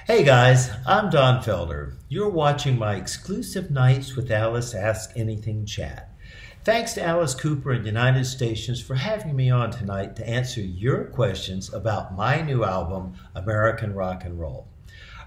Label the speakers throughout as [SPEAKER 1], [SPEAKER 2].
[SPEAKER 1] Hey guys, I'm Don Felder. You're watching my exclusive Nights with Alice Ask Anything chat. Thanks to Alice Cooper and United Stations for having me on tonight to answer your questions about my new album, American Rock and Roll.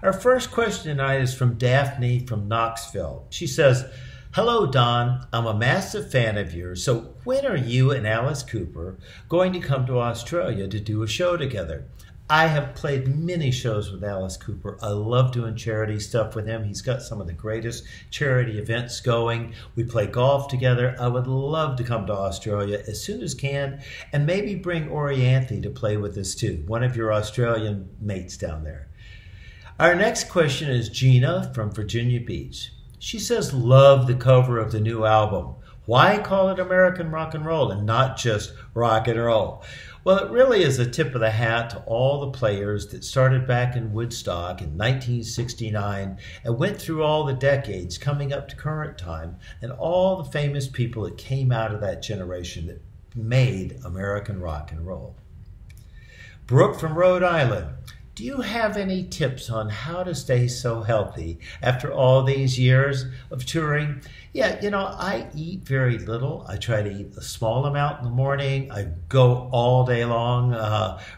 [SPEAKER 1] Our first question tonight is from Daphne from Knoxville. She says, "Hello Don, I'm a massive fan of yours, so when are you and Alice Cooper going to come to Australia to do a show together?" I have played many shows with Alice Cooper. I love doing charity stuff with him. He's got some of the greatest charity events going. We play golf together. I would love to come to Australia as soon as can, and maybe bring Orianthi to play with us too, one of your Australian mates down there. Our next question is Gina from Virginia Beach. She says, "Love the cover of the new album. Why call it American Rock and Roll and not just rock and roll?" Well, it really is a tip of the hat to all the players that started back in Woodstock in 1969 and went through all the decades coming up to current time, and all the famous people that came out of that generation that made American rock and roll. Brooke from Rhode Island. "Do you have any tips on how to stay so healthy after all these years of touring?" Yeah, I eat very little. I try to eat a small amount in the morning. I go all day long,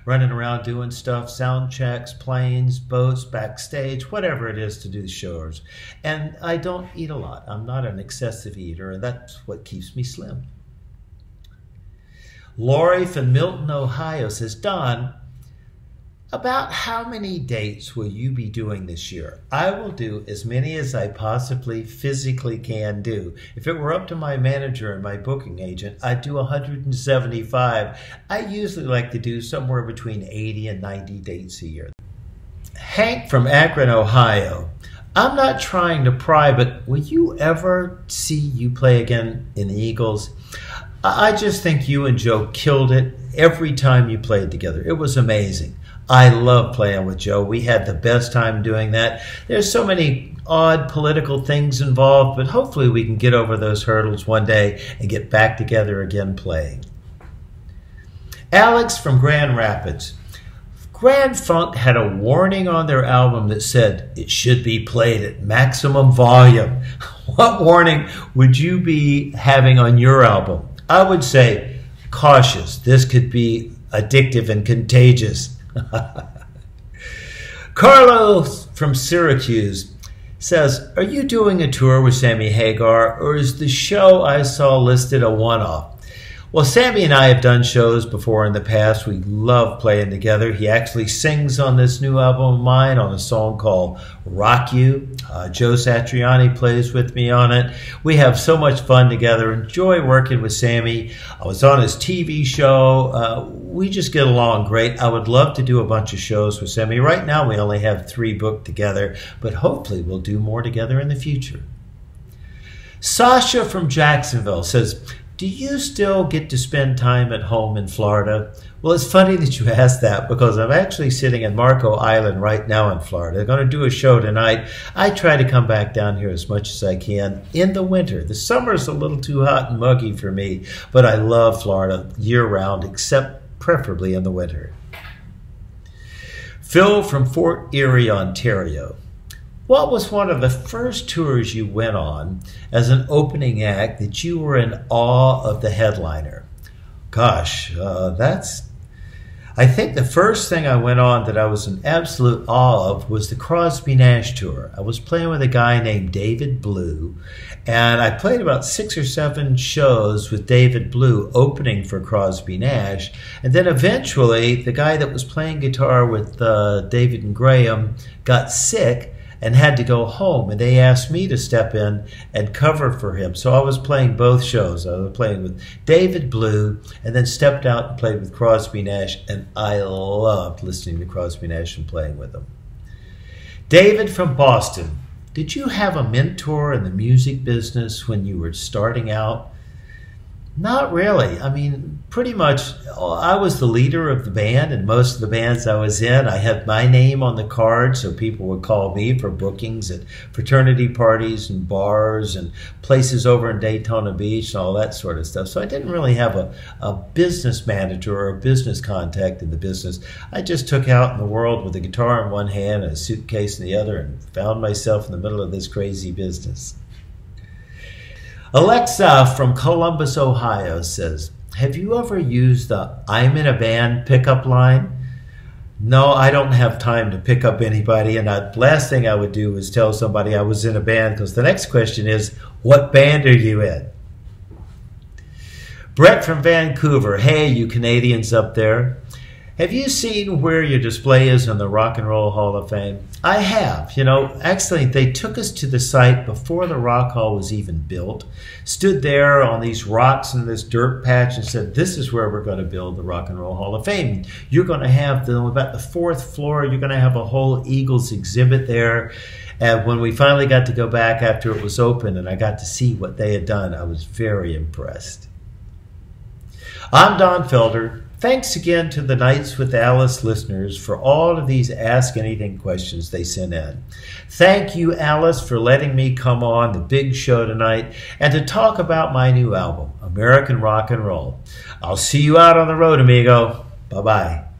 [SPEAKER 1] running around doing stuff, sound checks, planes, boats, backstage, whatever it is to do shows. And I don't eat a lot. I'm not an excessive eater, and that's what keeps me slim. Lori from Milton, Ohio says, "Don, about how many dates will you be doing this year?" I will do as many as I possibly physically can do. If it were up to my manager and my booking agent, I'd do 175. I usually like to do somewhere between 80 and 90 dates a year. Hank from Akron, Ohio. "I'm not trying to pry, but will you ever see you play again in the Eagles? I just think you and Joe killed it every time you played together. It was amazing. I love playing with Joe. We had the best time doing that. There's so many odd political things involved, but hopefully we can get over those hurdles one day and get back together again playing." Alex from Grand Rapids. "Grand Funk had a warning on their album that said it should be played at maximum volume. What warning would you be having on your album?" I would say, cautious. This could be addictive and contagious. Carlos from Syracuse says, "Are you doing a tour with Sammy Hagar, or is the show I saw listed a one-off?" Well, Sammy and I have done shows before in the past. We love playing together. He actually sings on this new album of mine on a song called Rock You. Joe Satriani plays with me on it. We have so much fun together. Enjoy working with Sammy. I was on his TV show. We just get along great. I would love to do a bunch of shows with Sammy. Right now we only have 3 booked together, but hopefully we'll do more together in the future. Sasha from Jacksonville says, "Do you still get to spend time at home in Florida?" Well, it's funny that you asked that, because I'm actually sitting in Marco Island right now in Florida. They're going to do a show tonight. I try to come back down here as much as I can in the winter. The summer's a little too hot and muggy for me, but I love Florida year-round, except preferably in the winter. Phil from Fort Erie, Ontario. "What was one of the first tours you went on as an opening act that you were in awe of the headliner?" Gosh, I think the first thing I went on that I was in absolute awe of was the Crosby Nash tour. I was playing with a guy named David Blue, and I played about 6 or 7 shows with David Blue opening for Crosby Nash. And then eventually the guy that was playing guitar with David and Graham got sick and had to go home, and they asked me to step in and cover for him. So I was playing both shows. I was playing with David Blue and then stepped out and played with Crosby Nash, and I loved listening to Crosby Nash and playing with them. David from Boston. "Did you have a mentor in the music business when you were starting out?" Not really. I mean, pretty much I was the leader of the band, and most of the bands I was in, I had my name on the card, so people would call me for bookings at fraternity parties and bars and places over in Daytona Beach and all that sort of stuff. So I didn't really have a business manager or a business contact in the business. I just took out in the world with a guitar in one hand and a suitcase in the other and found myself in the middle of this crazy business. Alexa from Columbus, Ohio says, have you ever used the I'm in a band pickup line? No, I don't have time to pick up anybody, and the last thing I would do is tell somebody I was in a band, because the next question is, what band are you in? Brett from Vancouver, hey, you Canadians up there. Have you seen where your display is in the Rock and Roll Hall of Fame? I have. You know, actually, they took us to the site before the Rock Hall was even built, stood there on these rocks in this dirt patch and said, this is where we're going to build the Rock and Roll Hall of Fame. You're going to have, about the 4th floor, you're going to have a whole Eagles exhibit there. And when we finally got to go back after it was open and I got to see what they had done, I was very impressed. I'm Don Felder. Thanks again to the Nights with Alice listeners for all of these Ask Anything questions they sent in. Thank you, Alice, for letting me come on the big show tonight and to talk about my new album, American Rock and Roll. I'll see you out on the road, amigo. Bye-bye.